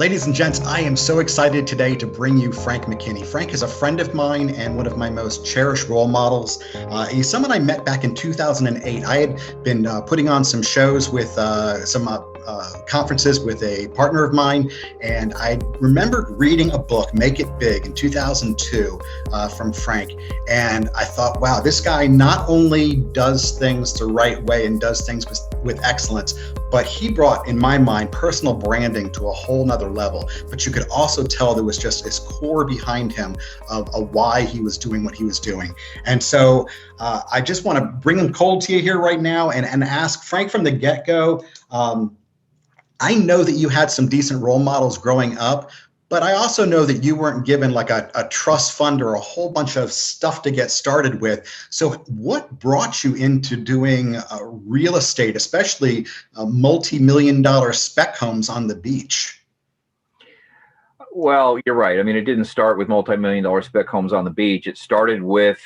Ladies and gents, I am so excited today to bring you Frank McKinney. Frank is a friend of mine and one of my most cherished role models. He's someone I met back in 2008. I had been putting on some shows with some conferences with a partner of mine, and I remembered reading a book, Make It Big, in 2002 from Frank. And I thought, wow, this guy not only does things the right way and does things with excellence, but he brought, in my mind, personal branding to a whole nother level. But you could also tell there was just this core behind him of why he was doing what he was doing. And so I just want to bring him cold to you here right now and ask Frank from the get-go. I know that you had some decent role models growing up, but I also know that you weren't given like a trust fund or a whole bunch of stuff to get started with. So what brought you into doing real estate, especially multi-million-dollar spec homes on the beach? Well, you're right. I mean, it didn't start with multi-million-dollar spec homes on the beach. It started with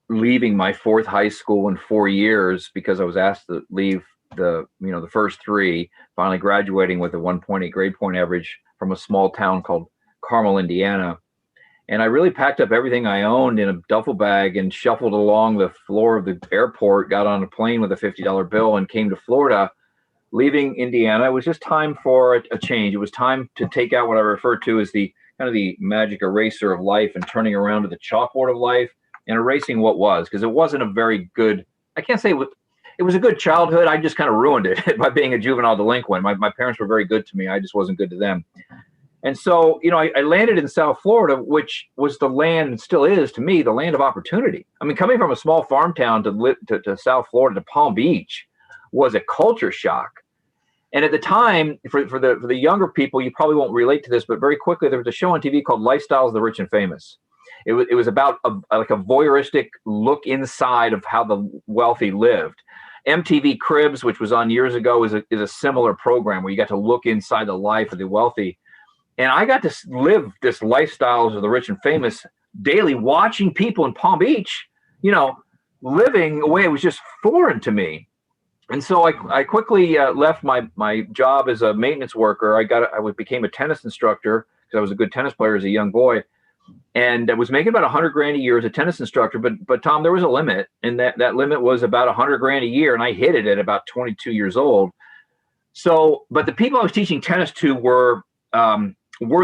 leaving my fourth high school in 4 years because I was asked to leave the first three, finally graduating with a 1.8 grade point average from a small town called Carmel, Indiana. And I really packed up everything I owned in a duffel bag and shuffled along the floor of the airport, got on a plane with a $50 bill and came to Florida. Leaving Indiana, it was just time for a change. It was time to take out what I refer to as the kind of the magic eraser of life and turning around to the chalkboard of life and erasing what was, because it wasn't a very good, I can't say it was a good childhood. I just kind of ruined it by being a juvenile delinquent. My parents were very good to me. I just wasn't good to them. And so, I landed in South Florida, which was the land, and still is to me, the land of opportunity. I mean, coming from a small farm town to South Florida, to Palm Beach, was a culture shock. And at the time, for the younger people, you probably won't relate to this, but very quickly, there was a show on TV called Lifestyles of the Rich and Famous. It was about a voyeuristic look inside of how the wealthy lived. MTV Cribs, which was on years ago, is a similar program where you got to look inside the life of the wealthy. And I got to live this Lifestyles of the Rich and Famous daily, watching people in Palm Beach, living a way it was just foreign to me. And so I quickly left my job as a maintenance worker. I became a tennis instructor because I was a good tennis player as a young boy. And I was making about $100,000 a year as a tennis instructor, but Tom, there was a limit, and that limit was about $100,000 a year, and I hit it at about 22 years old. So, but the people I was teaching tennis to were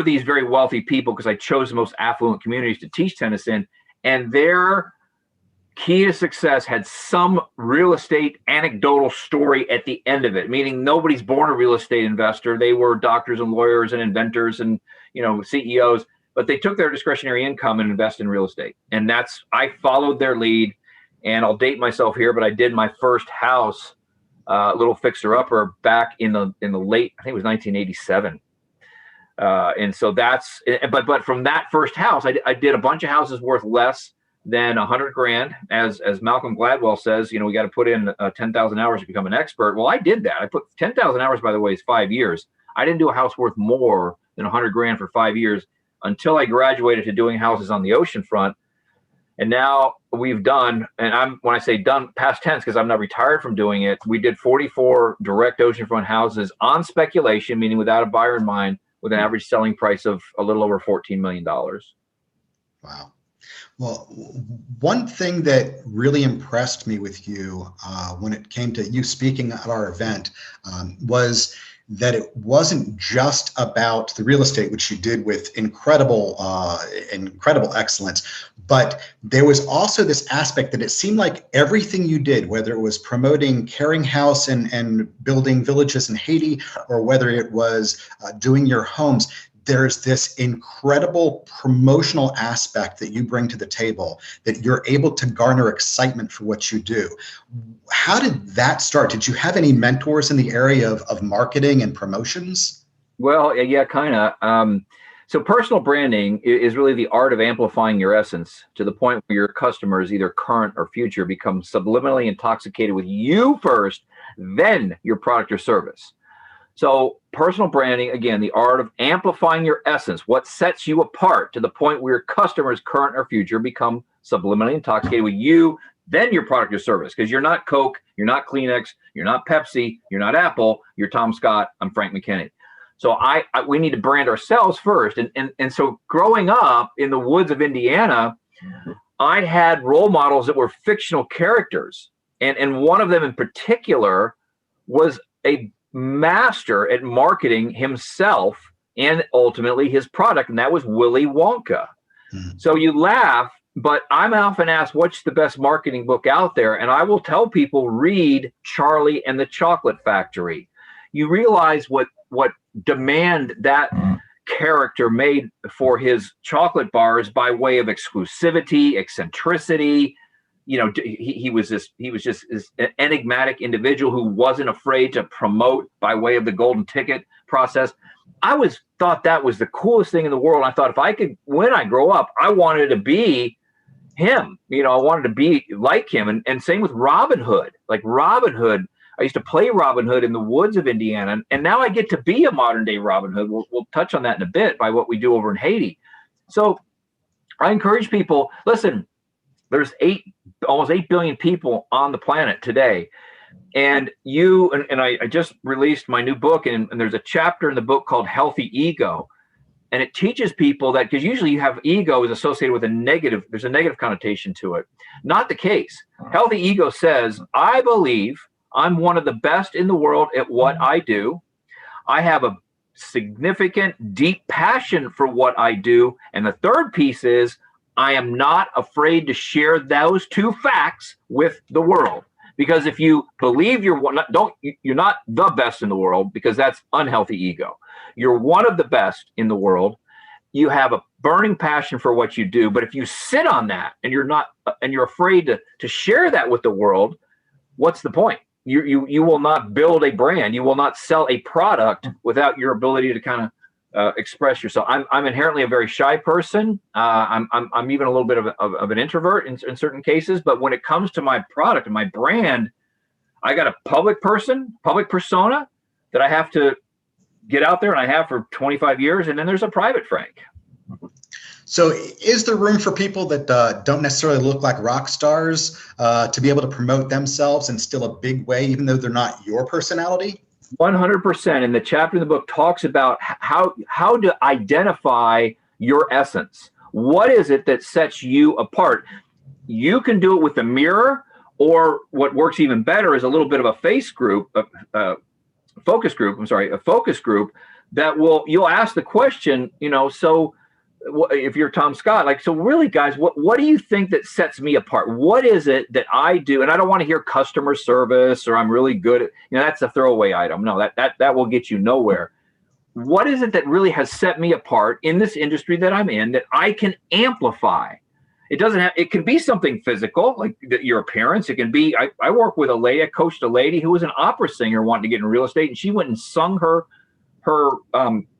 these very wealthy people because I chose the most affluent communities to teach tennis in, and their key to success had some real estate anecdotal story at the end of it, meaning nobody's born a real estate investor. They were doctors and lawyers and inventors and CEOs. But they took their discretionary income and invested in real estate. And I followed their lead. And I'll date myself here, but I did my first house, little fixer-upper, back in the late, I think it was 1987. And so but from that first house, I did a bunch of houses worth less than $100,000. As Malcolm Gladwell says, we got to put in 10,000 hours to become an expert. Well, I did that. I put 10,000 hours, by the way, is 5 years. I didn't do a house worth more than $100,000 for 5 years until I graduated to doing houses on the ocean front. And now we've done, and when I say done, past tense, because I'm not retired from doing it, we did 44 direct oceanfront houses on speculation, meaning without a buyer in mind, with an average selling price of a little over $14 million. Wow. Well, one thing that really impressed me with you when it came to you speaking at our event was that it wasn't just about the real estate, which you did with incredible excellence, but there was also this aspect that it seemed like everything you did, whether it was promoting Caring House and building villages in Haiti, or whether it was doing your homes, there's this incredible promotional aspect that you bring to the table, that you're able to garner excitement for what you do. How did that start? Did you have any mentors in the area of marketing and promotions? Well, yeah, kind of. So personal branding is really the art of amplifying your essence to the point where your customers, either current or future, become subliminally intoxicated with you first, then your product or service. So personal branding, again, the art of amplifying your essence, what sets you apart to the point where your customers, current or future, become subliminally intoxicated with you, then your product or service. Because you're not Coke, you're not Kleenex, you're not Pepsi, you're not Apple, you're Tom Scott, I'm Frank McKinney. So we need to brand ourselves first. And so growing up in the woods of Indiana, I had role models that were fictional characters. And one of them in particular was a master at marketing himself and ultimately his product, and that was Willy Wonka. So you laugh, but I'm often asked, what's the best marketing book out there? And I will tell people, read Charlie and the Chocolate Factory. You realize what demand that character made for his chocolate bars by way of exclusivity, eccentricity. You know, he was just this enigmatic individual who wasn't afraid to promote by way of the golden ticket process. I thought that was the coolest thing in the world. I thought if I could, when I grow up, I wanted to be him. You know, I wanted to be like him. And same with Robin Hood. Like Robin Hood, I used to play Robin Hood in the woods of Indiana, and now I get to be a modern day Robin Hood. We'll touch on that in a bit by what we do over in Haiti. So I encourage people, listen, there's almost 8 billion people on the planet today. And I just released my new book, and there's a chapter in the book called Healthy Ego. And it teaches people that, because usually you have ego is associated with there's a negative connotation to it. Not the case. Healthy ego says, I believe I'm one of the best in the world at what I do. I have a significant, deep passion for what I do. And the third piece is, I am not afraid to share those two facts with the world. Because if you believe you're not the best in the world, because that's unhealthy ego. You're one of the best in the world. You have a burning passion for what you do. But if you sit on that and you're afraid to share that with the world, what's the point? You will not build a brand. You will not sell a product without your ability to kind of express yourself. I'm inherently a very shy person. I'm even a little bit of an introvert in certain cases. But when it comes to my product and my brand, I got a public persona that I have to get out there, and I have for 25 years. And then there's a private Frank. So is there room for people that don't necessarily look like rock stars to be able to promote themselves in still a big way, even though they're not your personality? 100%. And the chapter in the book talks about how to identify your essence. What is it that sets you apart? You can do it with a mirror, or what works even better is a little bit of a focus group that you'll ask the question, so if you're Tom Scott, like, so really guys, what do you think that sets me apart? What is it that I do? And I don't want to hear customer service, or I'm really good at, that's a throwaway item. No, that will get you nowhere. What is it that really has set me apart in this industry that I'm in that I can amplify? It can be something physical, like your appearance. It can be, I work with a lady, I coached a lady who was an opera singer wanting to get in real estate, and she went and sung her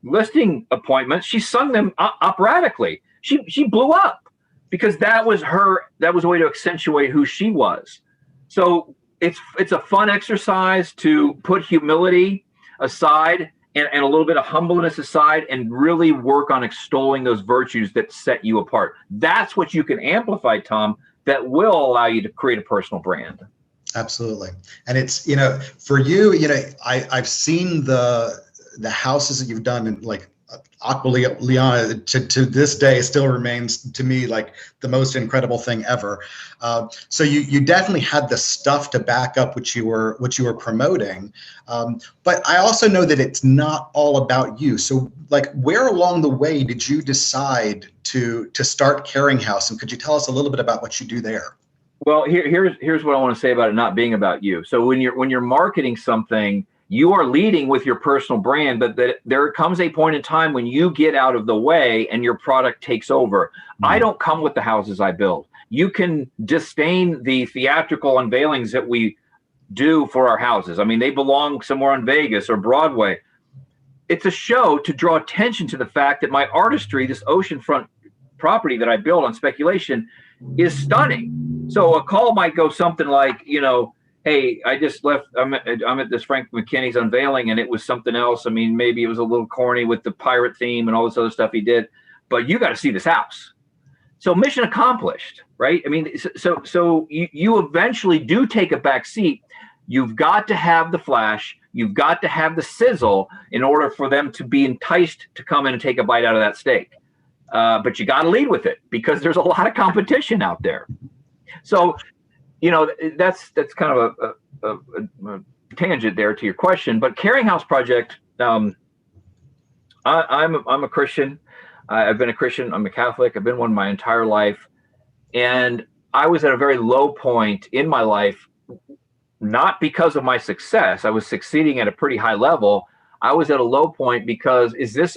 listing appointments. She sung them operatically. She blew up because that was a way to accentuate who she was. So it's a fun exercise to put humility aside and a little bit of humbleness aside, and really work on extolling those virtues that set you apart. That's what you can amplify, Tom, that will allow you to create a personal brand. Absolutely. And it's, for you, I've seen the houses that you've done, and like Aqua to this day still remains to me like the most incredible thing ever. So you definitely had the stuff to back up what you were promoting. But I also know that it's not all about you. So like, where along the way did you decide to start Caring House? And could you tell us a little bit about what you do there? Well, here's what I want to say about it not being about you. So when you're marketing something, you are leading with your personal brand, but there comes a point in time when you get out of the way and your product takes over. I don't come with the houses I build. You can disdain the theatrical unveilings that we do for our houses. I mean, they belong somewhere on Vegas or Broadway. It's a show to draw attention to the fact that my artistry, this oceanfront property that I build on speculation, is stunning. So a call might go something like, hey, I just left, I'm at this Frank McKinney's unveiling, and it was something else. I mean, maybe it was a little corny with the pirate theme and all this other stuff he did, but you got to see this house. So mission accomplished, right? I mean, so you eventually do take a back seat. You've got to have the flash. You've got to have the sizzle in order for them to be enticed to come in and take a bite out of that steak. But you got to lead with it because there's a lot of competition out there. So, that's kind of a tangent there to your question. But Caring House Project, I'm a Christian. I've been a Christian. I'm a Catholic. I've been one my entire life. And I was at a very low point in my life, not because of my success. I was succeeding at a pretty high level. I was at a low point because, is this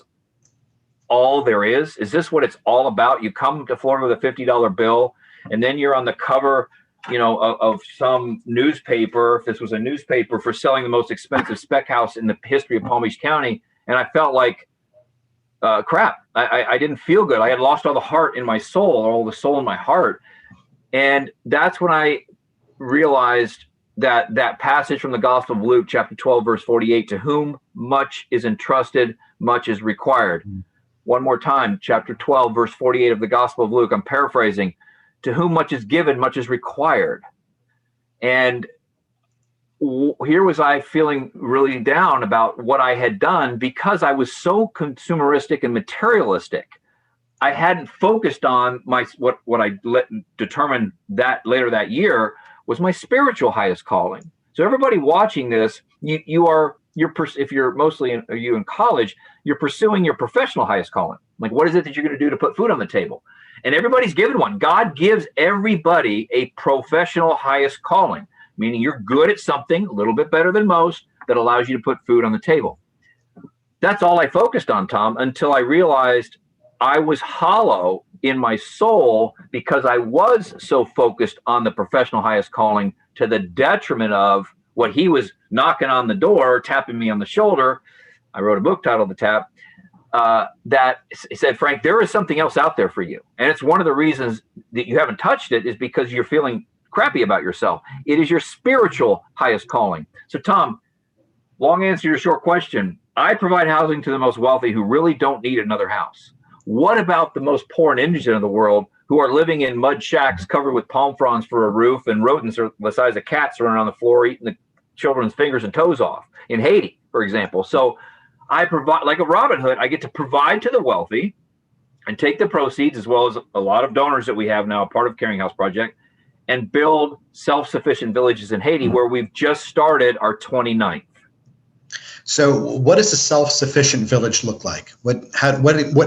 all there is? Is this what it's all about? You come to Florida with a $50 bill, and then you're on the cover, of some newspaper, if this was a newspaper, for selling the most expensive spec house in the history of Palm Beach County. And I felt like crap. I didn't feel good. I had lost all the heart in my soul, all the soul in my heart. And that's when I realized that passage from the Gospel of Luke, chapter 12, verse 48, to whom much is entrusted, much is required. One more time, chapter 12, verse 48 of the Gospel of Luke. I'm paraphrasing. To whom much is given, much is required. And here was I feeling really down about what I had done because I was so consumeristic and materialistic. I hadn't focused on what I determined that later that year was my spiritual highest calling. So everybody watching this, if you're mostly you in college, you're pursuing your professional highest calling. Like, what is it that you're going to do to put food on the table? And everybody's given one. God gives everybody a professional highest calling, meaning you're good at something a little bit better than most that allows you to put food on the table. That's all I focused on, Tom, until I realized I was hollow in my soul because I was so focused on the professional highest calling to the detriment of what he was knocking on the door, tapping me on the shoulder. I wrote a book titled The Tap that said, Frank, there is something else out there for you. And it's one of the reasons that you haven't touched it is because you're feeling crappy about yourself. It is your spiritual highest calling. So, Tom, long answer to your short question. I provide housing to the most wealthy who really don't need another house. What about the most poor and indigent of the world who are living in mud shacks covered with palm fronds for a roof and rodents are the size of cats running on the floor eating the children's fingers and toes off in Haiti, for example? So I provide, like a Robin Hood, I get to provide to the wealthy and take the proceeds, as well as a lot of donors that we have now, part of Caring House Project, and build self-sufficient villages in Haiti, where we've just started our 29th. So what does a self-sufficient village look like? What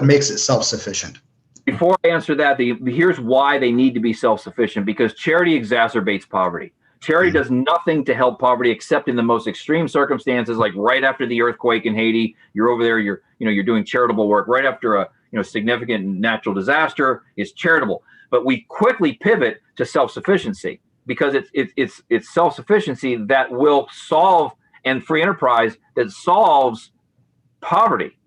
makes it self-sufficient? Before I answer that, here's why they need to be self-sufficient, because charity exacerbates poverty. Charity does nothing to help poverty except in the most extreme circumstances, like right after the earthquake in Haiti, you're over there, you're doing charitable work. Right after a significant natural disaster is charitable. But we quickly pivot to self-sufficiency because it's self-sufficiency that will solve, and free enterprise that solves poverty.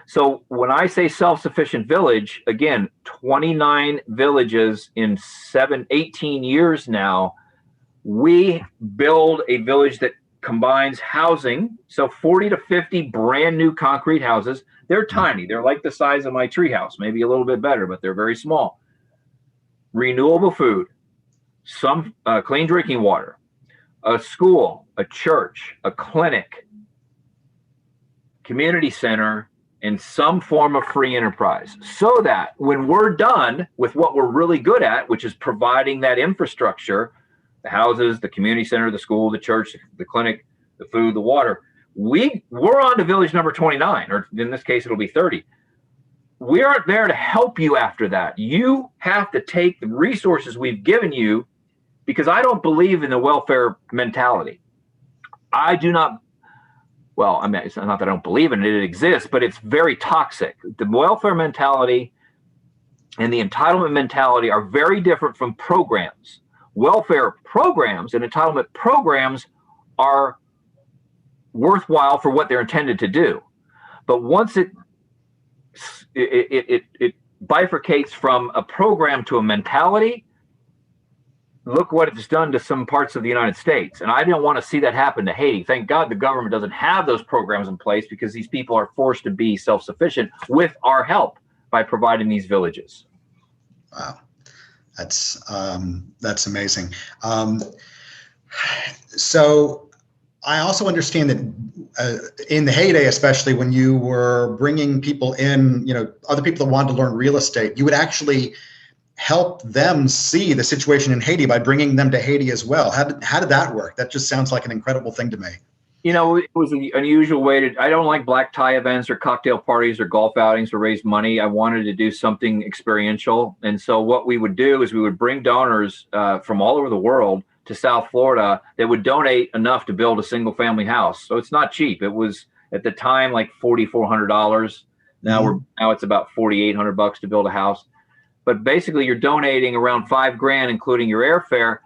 So when I say self-sufficient village, again, 29 villages in 18 years now, we build a village that combines housing. So 40 to 50 brand new concrete houses. They're tiny. They're like the size of my treehouse, maybe a little bit better, but they're very small. Renewable food, some clean drinking water, a school, a church, a clinic, community center, and some form of free enterprise, so that when we're done with what we're really good at, which is providing that infrastructure, the houses, the community center, the school, the church, the clinic, the food, the water, we're on to village number 29, or in this case, it'll be 30. We aren't there to help you after that. You have to take the resources we've given you, because I don't believe in the welfare mentality. I do not. Well, I mean, it's not that I don't believe in it. It exists, but it's very toxic. The welfare mentality and the entitlement mentality are very different from programs. Welfare programs and entitlement programs are worthwhile for what they're intended to do. But once it bifurcates from a program to a mentality, look what it's done to some parts of the United States. And I don't want to see that happen to Haiti. Thank God the government doesn't have those programs in place, because these people are forced to be self-sufficient with our help by providing these villages. Wow. That's amazing. So I also understand that in the heyday, especially when you were bringing people in, other people that wanted to learn real estate, you would actually help them see the situation in Haiti by bringing them to Haiti as well. How did that work? That just sounds like an incredible thing to me. It was an unusual way I don't like black tie events or cocktail parties or golf outings to raise money. I wanted to do something experiential. And so what we would do is we would bring donors from all over the world to South Florida that would donate enough to build a single family house. So it's not cheap. It was at the time like $4,400. Now it's about $4,800 to build a house. But basically you're donating around $5,000, including your airfare,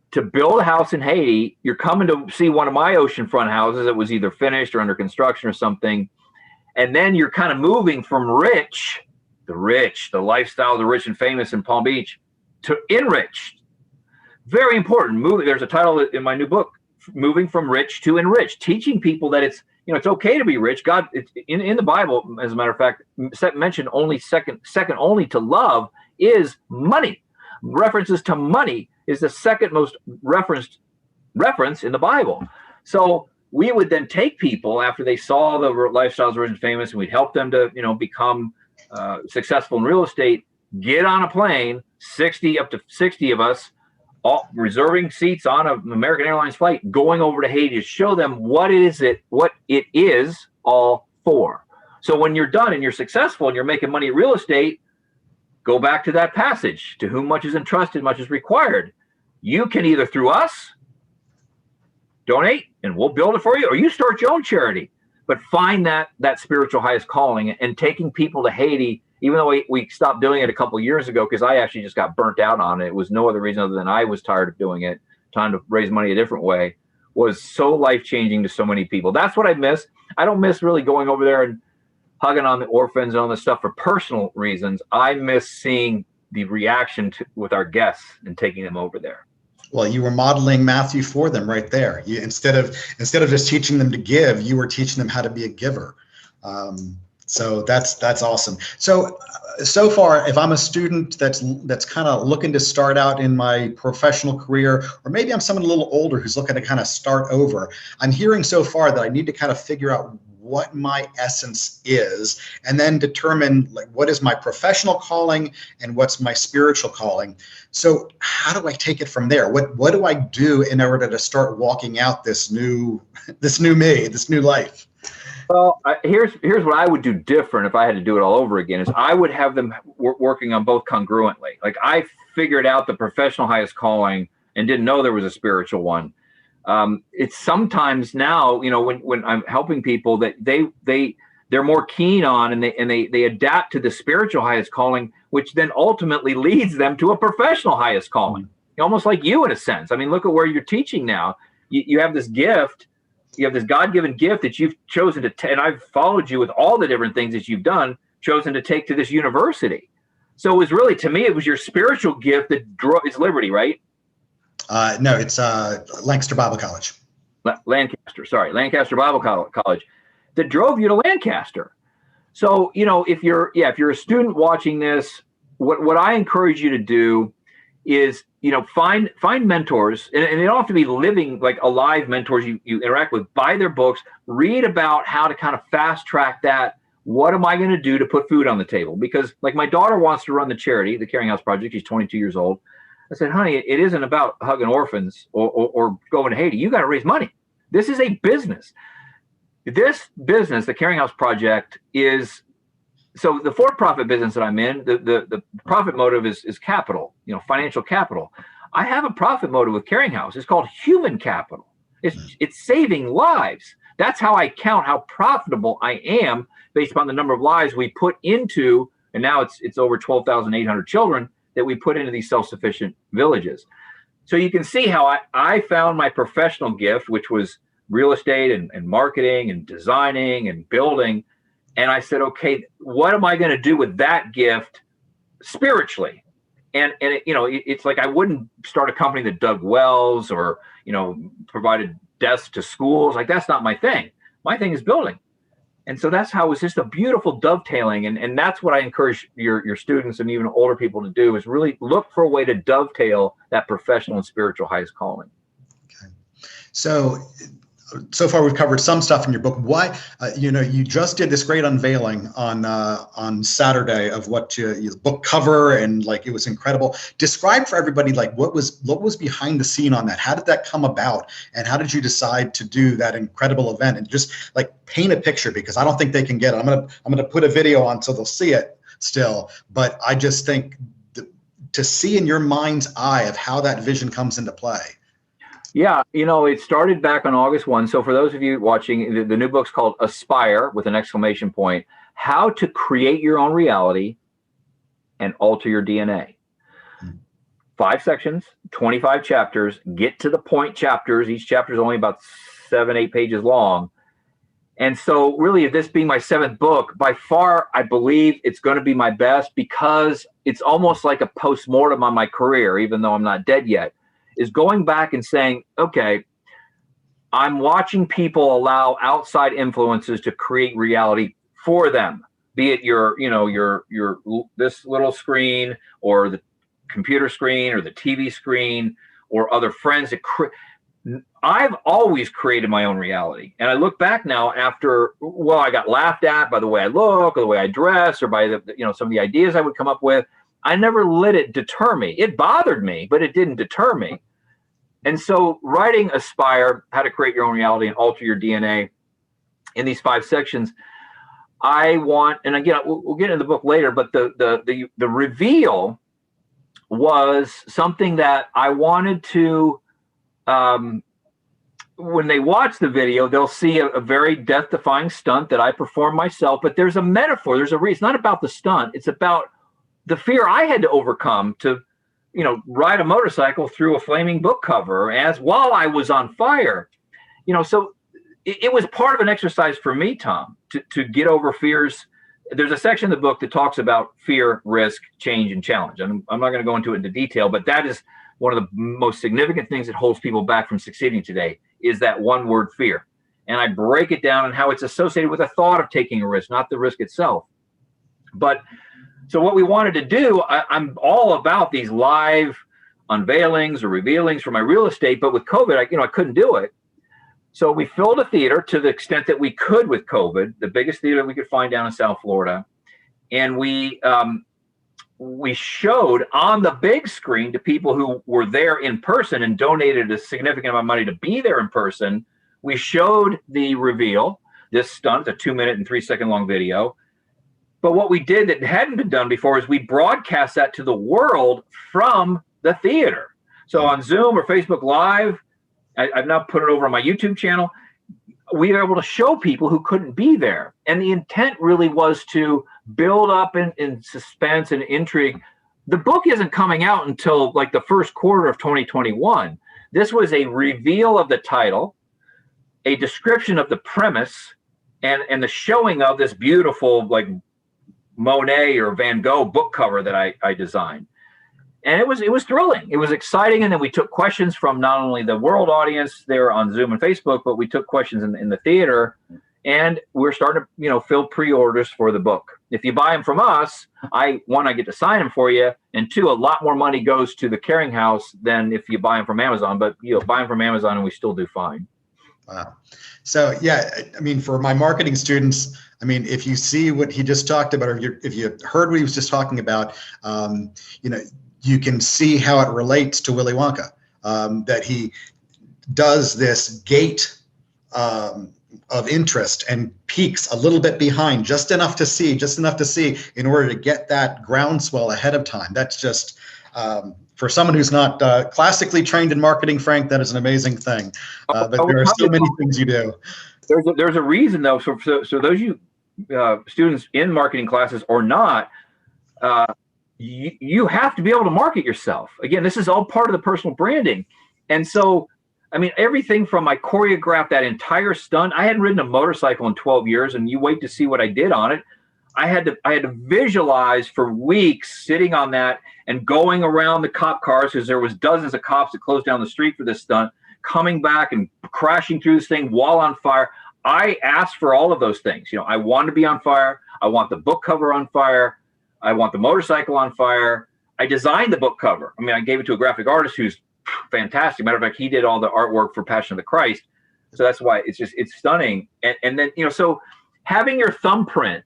to build a house in Haiti. You're coming to see one of my oceanfront houses that was either finished or under construction or something. And then you're kind of moving from the lifestyle of the rich and famous in Palm Beach, to enrich. Very important. There's a title in my new book, Moving from Rich to Enrich, teaching people that it's okay to be rich. God, in the Bible, as a matter of fact, mentioned only second only to love is money. References to money is the second most reference in the Bible. So we would then take people after they saw the lifestyles of rich and famous, and we'd help them to become successful in real estate. Get on a plane, up to 60 of us, all reserving seats on an American Airlines flight, going over to Haiti to show them what it is all for. So when you're done and you're successful and you're making money in real estate, go back to that passage. To whom much is entrusted, much is required. You can either through us donate and we'll build it for you, or you start your own charity. But find that spiritual highest calling, and taking people to Haiti, even though we stopped doing it a couple of years ago because I actually just got burnt out on it. It was no other reason other than I was tired of doing it, trying to raise money a different way, was so life-changing to so many people. That's what I miss. I don't miss really going over there and hugging on the orphans and all this stuff for personal reasons. I miss seeing the reaction with our guests and taking them over there. Well, you were modeling Matthew for them right there. You, instead of just teaching them to give, you were teaching them how to be a giver. So that's awesome. So far, if I'm a student that's kind of looking to start out in my professional career, or maybe I'm someone a little older who's looking to kind of start over, I'm hearing so far that I need to kind of figure out what my essence is, and then determine like what is my professional calling and what's my spiritual calling. So how do I take it from there? What do I do in order to start walking out this new me, this new life? Well, here's what I would do different if I had to do it all over again, is I would have them working on both congruently. Like, I figured out the professional highest calling and didn't know there was a spiritual one. It's sometimes now, when I'm helping people, that they're more keen on, and they adapt to the spiritual highest calling, which then ultimately leads them to a professional highest calling. Almost like you, in a sense. I mean, look at where you're teaching now. You have this gift. You have this God-given gift that you've chosen to, and I've followed you with all the different things that you've done, chosen to take to this university. So it was really, to me, it was your spiritual gift that drove. It's Liberty, right? No, it's Lancaster Bible College. Lancaster Bible College, that drove you to Lancaster. So, if you're a student watching this, what I encourage you to do is, find mentors, and they don't have to be living, like, alive mentors you interact with. Buy their books, read about how to kind of fast track that. What am I going to do to put food on the table? Because, like, my daughter wants to run the charity, the Caring House Project. She's 22 years old. I said, honey, it isn't about hugging orphans or going to Haiti. You got to raise money. This is a business. This business, the Caring House Project, is, so the for-profit business that I'm in, the profit motive is capital, financial capital. I have a profit motive with Caring House. It's called human capital. It's saving lives. That's how I count how profitable I am, based upon the number of lives we put into, and now it's over 12,800 children that we put into these self-sufficient villages. So you can see how I found my professional gift, which was real estate and marketing and designing and building. And I said, okay, what am I going to do with that gift spiritually? And it's like, I wouldn't start a company that dug wells or, provided desks to schools. Like, that's not my thing. My thing is building. And so that's how it was just a beautiful dovetailing. And that's what I encourage your students and even older people to do, is really look for a way to dovetail that professional and spiritual highest calling. Okay. So so far we've covered some stuff in your book. Why, you just did this great unveiling on Saturday of what your book cover, and like it was incredible. Describe for everybody like what was behind the scene on that. How did that come about, and how did you decide to do that incredible event? And just like paint a picture, because I don't think they can get it. I'm gonna put a video on so they'll see it still, but I just think to see in your mind's eye of how that vision comes into play. Yeah, it started back on August 1. So for those of you watching, the new book's called Aspire with an exclamation point, How to Create Your Own Reality and Alter Your DNA. 5 sections, 25 chapters, get to the point chapters. Each chapter is only about 7-8 pages long. And so really, this being my 7th book, by far, I believe it's going to be my best, because it's almost like a postmortem on my career, even though I'm not dead yet, is going back and saying, okay, I'm watching people allow outside influences to create reality for them, be it your this little screen, or the computer screen, or the TV screen, or other friends. I've always created my own reality. And I look back now after, well, I got laughed at by the way I look, or the way I dress, or by some of the ideas I would come up with. I never let it deter me. It bothered me, but it didn't deter me. And so writing Aspire, How to Create Your Own Reality and Alter Your DNA, in these 5 sections, I want, and again, we'll get into the book later, but the reveal was something that I wanted to, when they watch the video, they'll see a very death-defying stunt that I perform myself, but there's a metaphor, there's a reason. It's not about the stunt, it's about the fear I had to overcome to ride a motorcycle through a flaming book cover while I was on fire. So it was part of an exercise for me, Tom, to get over fears. There's a section in the book that talks about fear, risk, change, and challenge. And I'm not going to go into it into detail, but that is one of the most significant things that holds people back from succeeding today, is that one word, fear. And I break it down and how it's associated with the thought of taking a risk, not the risk itself. But so what we wanted to do, I'm all about these live unveilings or revealings for my real estate, but with COVID, I couldn't do it. So we filled a theater to the extent that we could with COVID, the biggest theater we could find down in South Florida. And we showed on the big screen to people who were there in person and donated a significant amount of money to be there in person. We showed the reveal, this stunt, a 2-minute and 3-second long video. But what we did that hadn't been done before is we broadcast that to the world from the theater. So on Zoom or Facebook Live, I've now put it over on my YouTube channel. We were able to show people who couldn't be there. And the intent really was to build up in suspense and intrigue. The book isn't coming out until like the first quarter of 2021. This was a reveal of the title, a description of the premise, and the showing of this beautiful, like, Monet or Van Gogh book cover that I designed. And it was thrilling. It was exciting. And then we took questions from not only the world audience there on Zoom and Facebook, but we took questions in the theater, and we're starting to, fill pre-orders for the book. If you buy them from us, I get to sign them for you. And 2, a lot more money goes to the Caring House than if you buy them from Amazon, but buy them from Amazon and we still do fine. Wow. So yeah, I mean, for my marketing students, I mean, if you see what he just talked about, or if you heard what he was just talking about, you can see how it relates to Willy Wonka, that he does this gate of interest and peaks a little bit behind, just enough to see in order to get that groundswell ahead of time. That's just, for someone who's not classically trained in marketing, Frank, that is an amazing thing. But there are so many things you do. There's a reason, though. So those you students in marketing classes or not, you have to be able to market yourself. Again, this is all part of the personal branding. And so, I mean, everything from I choreographed that entire stunt. I hadn't ridden a motorcycle in 12 years, and you wait to see what I did on it. I had to visualize for weeks sitting on that and going around the cop cars, because there was dozens of cops that closed down the street for this stunt, coming back and crashing through this thing while on fire. I asked for all of those things. I want to be on fire. I want the book cover on fire. I want the motorcycle on fire. I designed the book cover. I mean, I gave it to a graphic artist who's fantastic. Matter of fact, he did all the artwork for Passion of the Christ. So that's why it's stunning. And then, so having your thumbprint,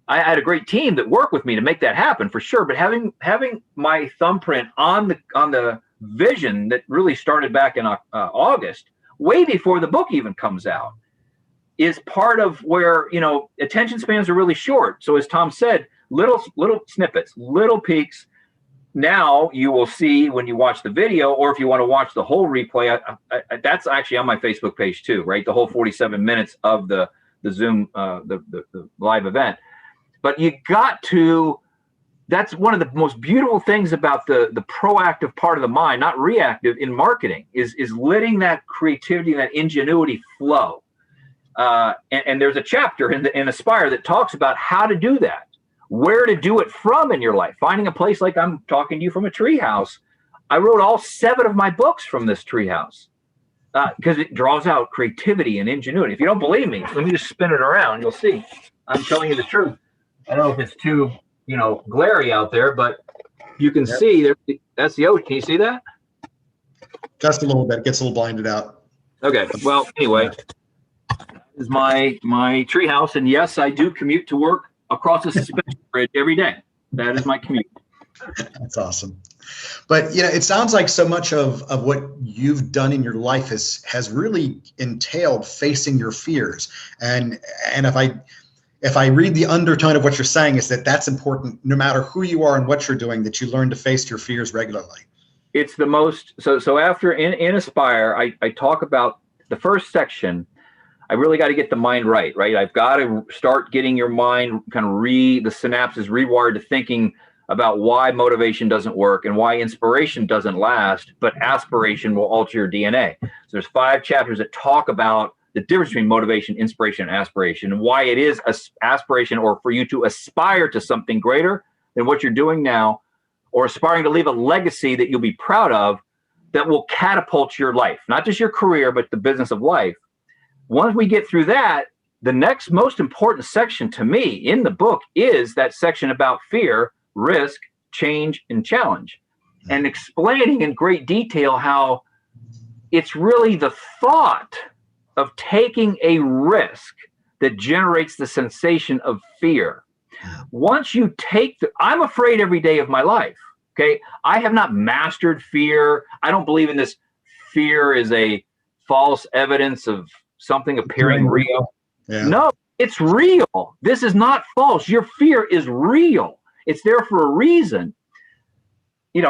I had a great team that worked with me to make that happen for sure. But having my thumbprint on the vision that really started back in August, way before the book even comes out, is part of where, attention spans are really short. So as Tom said, little snippets, little peaks. Now you will see when you watch the video, or if you want to watch the whole replay, that's actually on my Facebook page too, right? The whole 47 minutes of the Zoom, the live event. But that's one of the most beautiful things about the proactive part of the mind, not reactive in marketing, is letting that creativity and that ingenuity flow. And there's a chapter in Aspire that talks about how to do that, where to do it from in your life, finding a place like I'm talking to you from a treehouse. I wrote all 7 of my books from this treehouse because it draws out creativity and ingenuity. If you don't believe me, let me just spin it around. You'll see. I'm telling you the truth. I don't know if it's too, glary out there, but you can see that's the ocean. Can you see that? Just a little bit. It gets a little blinded out. Okay. Well, anyway, that is my treehouse, and yes, I do commute to work across the suspension bridge every day. That is my commute. That's awesome. But it sounds like so much of what you've done in your life has really entailed facing your fears. And if I read the undertone of what you're saying, is that that's important no matter who you are and what you're doing, that you learn to face your fears regularly. It's the most, so after in Aspire, I talk about the first section. I really got to get the mind right? I've got to start getting your mind kind of the synapses rewired to thinking about why motivation doesn't work and why inspiration doesn't last, but aspiration will alter your DNA. So there's 5 chapters that talk about the difference between motivation, inspiration, and aspiration, and why it is aspiration, or for you to aspire to something greater than what you're doing now, or aspiring to leave a legacy that you'll be proud of, that will catapult your life, not just your career, but the business of life. Once we get through that, the next most important section to me in the book is that section about fear, risk, change, and challenge, and explaining in great detail how it's really the thought of taking a risk that generates the sensation of fear. Once you I'm afraid every day of my life. Okay. I have not mastered fear. I don't believe in this fear is a false evidence of something appearing real. Yeah. No, it's real. This is not false. Your fear is real. It's there for a reason.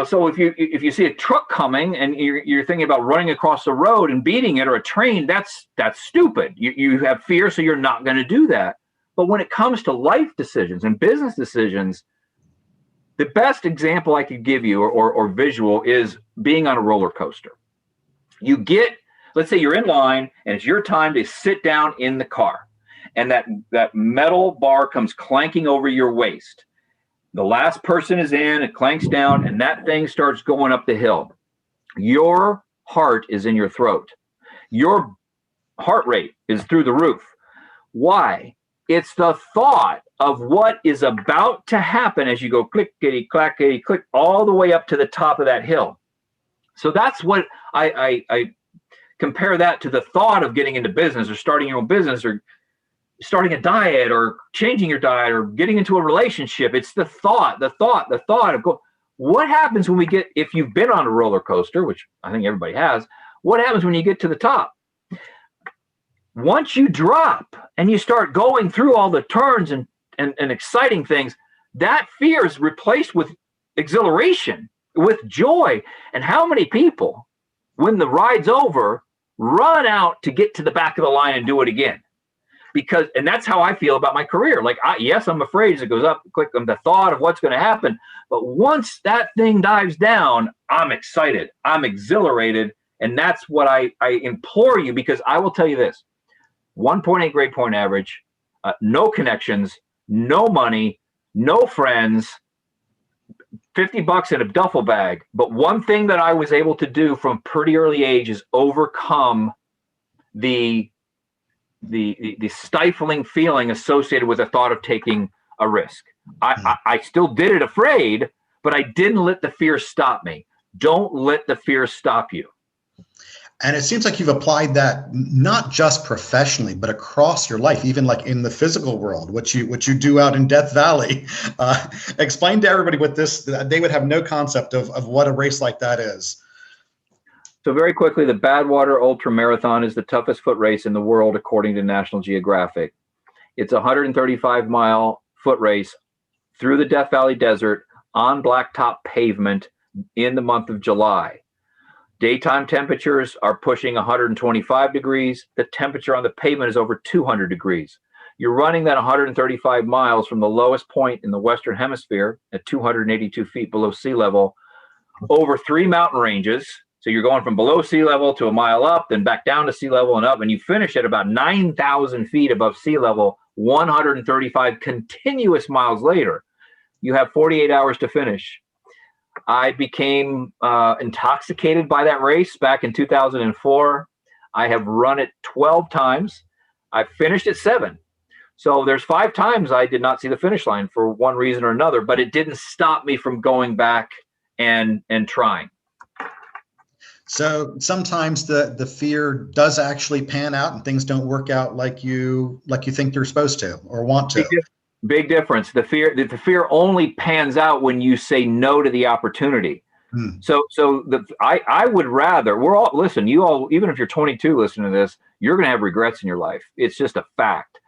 So if you see a truck coming and you're thinking about running across the road and beating it, or a train, that's stupid. You have fear, so you're not going to do that. But when it comes to life decisions and business decisions, the best example I could give you or visual is being on a roller coaster. Let's say you're in line and it's your time to sit down in the car, and that metal bar comes clanking over your waist. The last person is in, it clanks down, and that thing starts going up the hill. Your heart is in your throat. Your heart rate is through the roof. Why? It's the thought of what is about to happen as you go clickety, clackety, click all the way up to the top of that hill. So that's what I compare that to the thought of getting into business, or starting your own business, or starting a diet, or changing your diet, or getting into a relationship. It's the thought of what happens when if you've been on a roller coaster, which I think everybody has, what happens when you get to the top? Once you drop and you start going through all the turns and exciting things, that fear is replaced with exhilaration, with joy. And how many people, when the ride's over, run out to get to the back of the line and do it again? And that's how I feel about my career. Like, yes, I'm afraid as it goes up, click on the thought of what's going to happen. But once that thing dives down, I'm excited. I'm exhilarated. And that's what I implore you, because I will tell you this: 1.8 grade point average, no connections, no money, no friends, $50 in a duffel bag. But one thing that I was able to do from pretty early age is overcome the stifling feeling associated with the thought of taking a risk. I still did it afraid, but I didn't let the fear stop me. Don't let the fear stop you. And it seems like you've applied that not just professionally, but across your life, even like in the physical world, what you do out in Death Valley. Explain to everybody what this, they would have no concept of what a race like that is. So very quickly, the Badwater Ultramarathon is the toughest foot race in the world, according to National Geographic. It's a 135-mile foot race through the Death Valley Desert on blacktop pavement in the month of July. Daytime temperatures are pushing 125 degrees. The temperature on the pavement is over 200 degrees. You're running that 135 miles from the lowest point in the Western Hemisphere at 282 feet below sea level over 3 mountain ranges. So you're going from below sea level to a mile up, then back down to sea level and up, and you finish at about 9,000 feet above sea level, 135 continuous miles later. You have 48 hours to finish. I became intoxicated by that race back in 2004. I have run it 12 times. I finished at 7. So there's 5 times I did not see the finish line for one reason or another, but it didn't stop me from going back and trying. So sometimes the fear does actually pan out and things don't work out like you think you're supposed to or want to. Big difference. The fear only pans out when you say no to the opportunity. So I would rather, listen, you all, even if you're 22 listening to this, you're going to have regrets in your life. It's just a fact.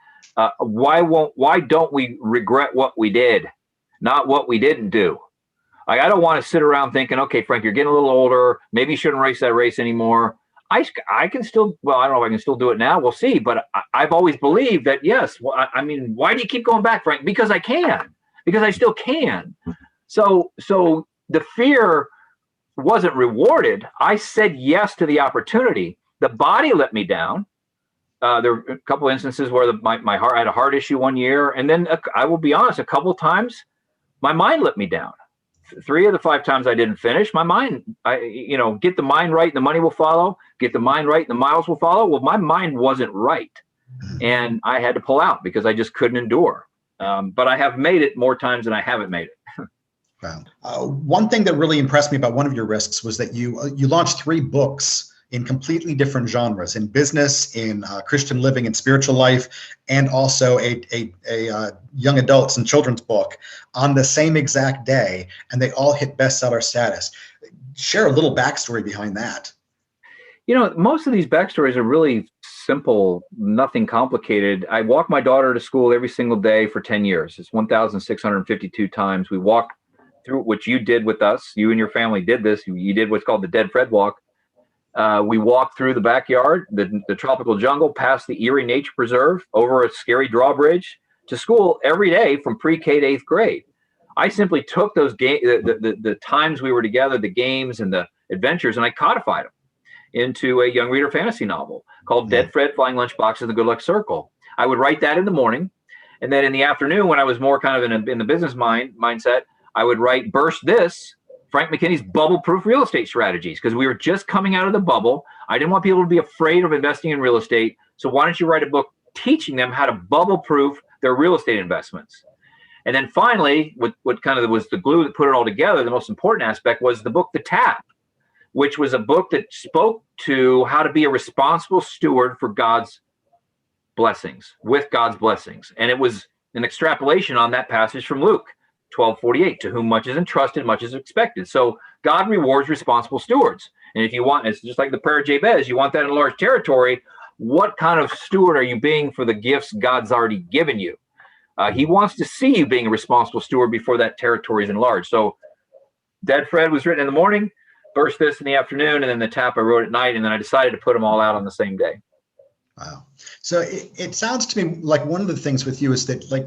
Why don't we regret what we did, not what we didn't do? I don't want to sit around thinking, okay, Frank, you're getting a little older. Maybe you shouldn't race that race anymore. I can still, well, I don't know if I can still do it now. We'll see. But I've always believed that, yes. Well, I mean, why do you keep going back, Frank? Because I can. Because I still can. So the fear wasn't rewarded. I said yes to the opportunity. The body let me down. There were a couple of instances where my heart, I had a heart issue one year. And then I will be honest, a couple of times, my mind let me down. 3 of the 5 times I didn't finish, my mind, get the mind right and the money will follow. Get the mind right and the miles will follow. Well, my mind wasn't right. And I had to pull out because I just couldn't endure. But I have made it more times than I haven't made it. Wow. One thing that really impressed me about one of your risks was that you launched 3 books in completely different genres, in business, in Christian living and spiritual life, and also a young adults and children's book on the same exact day, and they all hit bestseller status. Share a little backstory behind that. Most of these backstories are really simple, nothing complicated. I walk my daughter to school every single day for 10 years. It's 1,652 times. We walk through, which you did with us. You and your family did this. You did what's called the Dead Fred Walk. We walked through the backyard, the tropical jungle, past the Erie Nature Preserve, over a scary drawbridge to school every day from pre-K to 8th grade. I simply took those the times we were together, the games and the adventures, and I codified them into a young reader fantasy novel called Dead Fred Flying Lunchbox in the Good Luck Circle. I would write that in the morning, and then in the afternoon, when I was more kind of in the business mindset, I would write Burst This, Frank McKinney's bubble-proof real estate strategies, because we were just coming out of the bubble. I didn't want people to be afraid of investing in real estate. So why don't you write a book teaching them how to bubble-proof their real estate investments? And then finally, what kind of was the glue that put it all together, the most important aspect was the book, The Tap, which was a book that spoke to how to be a responsible steward for God's blessings, with God's blessings. And it was an extrapolation on that passage from Luke 12:48, to whom much is entrusted, much is expected. So God rewards responsible stewards. And if you want, it's just like the prayer of Jabez, you want that in a large territory. What kind of steward are you being for the gifts God's already given you? He wants to see you being a responsible steward before that territory is enlarged. So Dead Fred was written in the morning, Burst This in the afternoon, and then The Tap I wrote at night, and then I decided to put them all out on the same day. Wow. So it sounds to me like one of the things with you is that, like,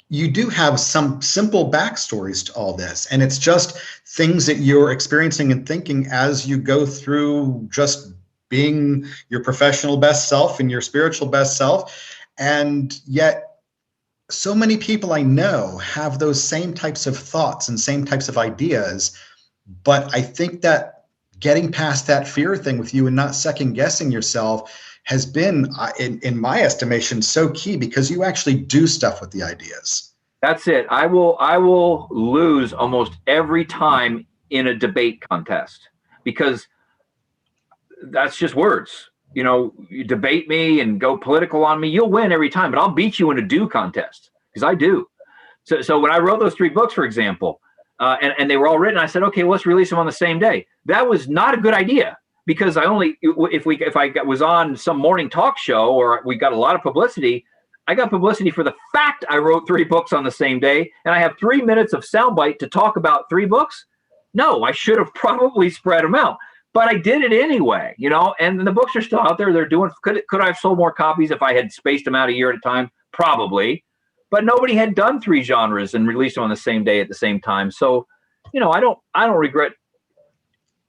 you do have some simple backstories to all this, and it's just things that you're experiencing and thinking as you go through just being your professional best self and your spiritual best self. And yet so many people I know have those same types of thoughts and same types of ideas. But I think that getting past that fear thing with you and not second guessing yourself has been, in my estimation, so key, because you actually do stuff with the ideas. That's it. I will lose almost every time in a debate contest, because that's just words. You know, you debate me and go political on me, you'll win every time, but I'll beat you in a do contest, because I do. So when I wrote those 3 books, for example, and they were all written, I said, okay, well, let's release them on the same day. That was not a good idea, because if I was on some morning talk show or we got a lot of publicity, I got publicity for the fact I wrote 3 books on the same day, and I have 3 minutes of soundbite to talk about 3 books. No, I should have probably spread them out, but I did it anyway, you know, and the books are still out there. They're doing, could I have sold more copies if I had spaced them out a year at a time? Probably, but nobody had done 3 genres and released them on the same day at the same time. So, you know, I don't regret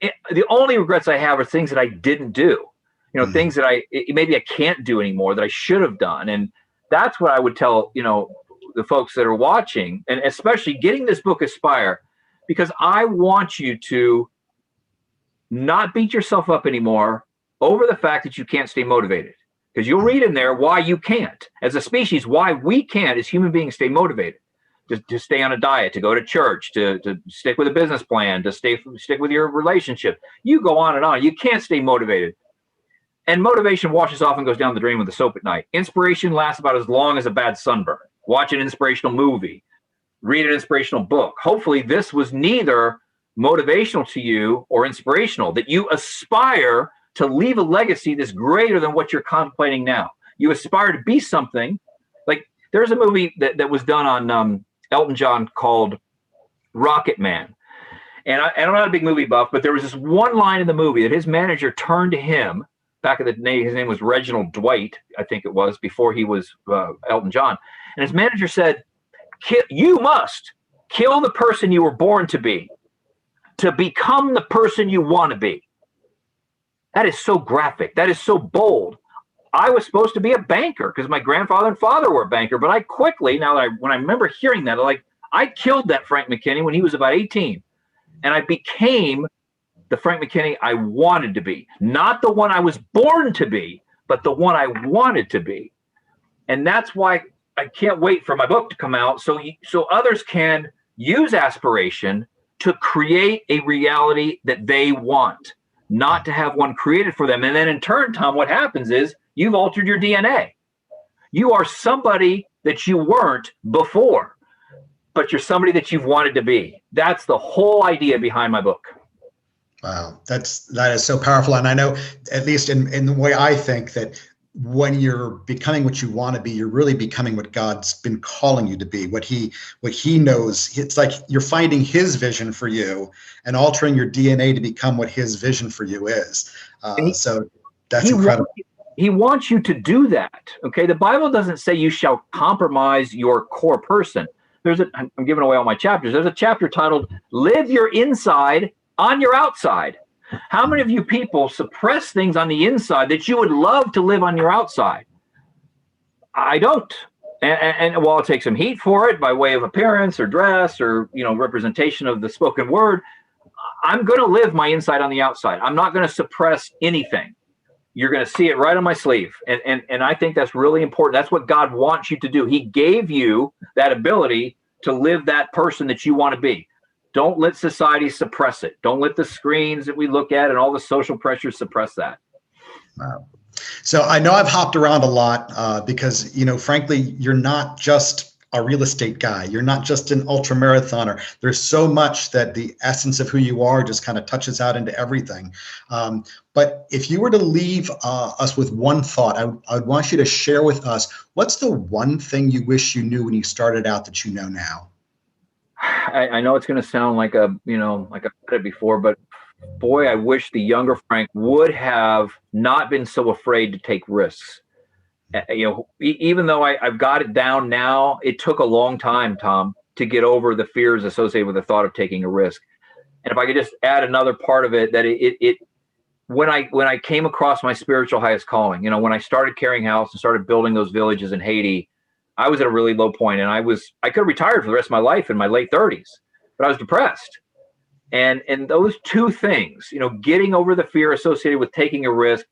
it. The only regrets I have are things that I didn't do, you know, things that maybe I can't do anymore that I should have done. And that's what I would tell, you know, the folks that are watching, and especially getting this book, Aspire, because I want you to not beat yourself up anymore over the fact that you can't stay motivated. Because you'll read in there why you can't. As a species, why we can't as human beings stay motivated. To stay on a diet, to go to church, to stick with a business plan, to stick with your relationship. You go on and on. You can't stay motivated. And motivation washes off and goes down the drain with the soap at night. Inspiration lasts about as long as a bad sunburn. Watch an inspirational movie. Read an inspirational book. Hopefully this was neither motivational to you or inspirational, that you aspire to leave a legacy that's greater than what you're contemplating now. You aspire to be something. Like, there's a movie that was done on Elton John called Rocket Man. And I'm not a big movie buff, but there was this one line in the movie that his manager turned to him. Back in the day, his name was Reginald Dwight, I think it was, before he was Elton John. And his manager said, you must kill the person you were born to become the person you want to be. That is so graphic. That is so bold. I was supposed to be a banker because my grandfather and father were a banker, but I quickly, when I remember hearing that, I killed that Frank McKinney when he was about 18. And I became the Frank McKinney I wanted to be. Not the one I was born to be, but the one I wanted to be. And that's why I can't wait for my book to come out so others can use aspiration to create a reality that they want, not to have one created for them. And then in turn, Tom, what happens is you've altered your DNA. You are somebody that you weren't before, but you're somebody that you've wanted to be. That's the whole idea behind my book. Wow, that is so powerful. And I know, at least in the way I think, that when you're becoming what you want to be, you're really becoming what God's been calling you to be, what he knows. It's like you're finding his vision for you and altering your DNA to become what his vision for you is. So that's incredible. He wants you to do that. Okay. The Bible doesn't say you shall compromise your core person. I'm giving away all my chapters. There's a chapter titled Live Your Inside on Your Outside. How many of you people suppress things on the inside that you would love to live on your outside? I don't. And while it takes some heat for it by way of appearance or dress or, you know, representation of the spoken word, I'm going to live my inside on the outside. I'm not going to suppress anything. You're going to see it right on my sleeve. And I think that's really important. That's what God wants you to do. He gave you that ability to live that person that you want to be. Don't let society suppress it. Don't let the screens that we look at and all the social pressures suppress that. Wow. So I know I've hopped around a lot because, you know, frankly, you're not just a real estate guy. You're not just an ultramarathoner. There's so much that the essence of who you are just kind of touches out into everything. But if you were to leave us with one thought, I would want you to share with us, what's the one thing you wish you knew when you started out that you know now? I know it's going to sound like I've said it before, but boy, I wish the younger Frank would have not been so afraid to take risks. You know, even though I've got it down now, it took a long time, Tom, to get over the fears associated with the thought of taking a risk. And if I could just add another part of it, that when I came across my spiritual highest calling, you know, when I started carrying house and started building those villages in Haiti, I was at a really low point, and I could have retired for the rest of my life in my late 30s, but I was depressed. And those two things, you know, getting over the fear associated with taking a risk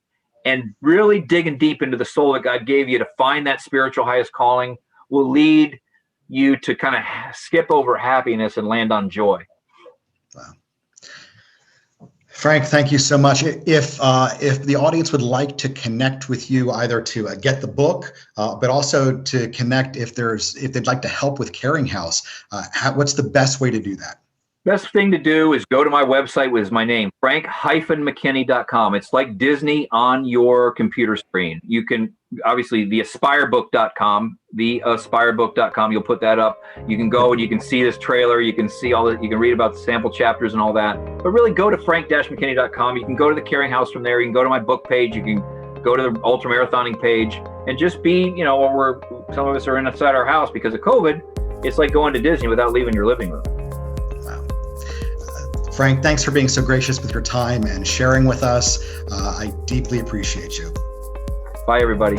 and really digging deep into the soul that God gave you to find that spiritual highest calling will lead you to kind of skip over happiness and land on joy. Wow. Frank, thank you so much. If the audience would like to connect with you, either to get the book, but also to connect if they'd like to help with Caring House, what's the best way to do that? Best thing to do is go to my website with my name, frank-mckinney.com. It's like Disney on your computer screen. You can, obviously, theaspirebook.com, you'll put that up. You can go and you can see this trailer. You can see all that. You can read about the sample chapters and all that. But really go to frank-mckinney.com. You can go to the Caring House from there. You can go to my book page. You can go to the Ultramarathoning page and just be, some of us are inside our house because of COVID. It's like going to Disney without leaving your living room. Frank, thanks for being so gracious with your time and sharing with us. I deeply appreciate you. Bye, everybody.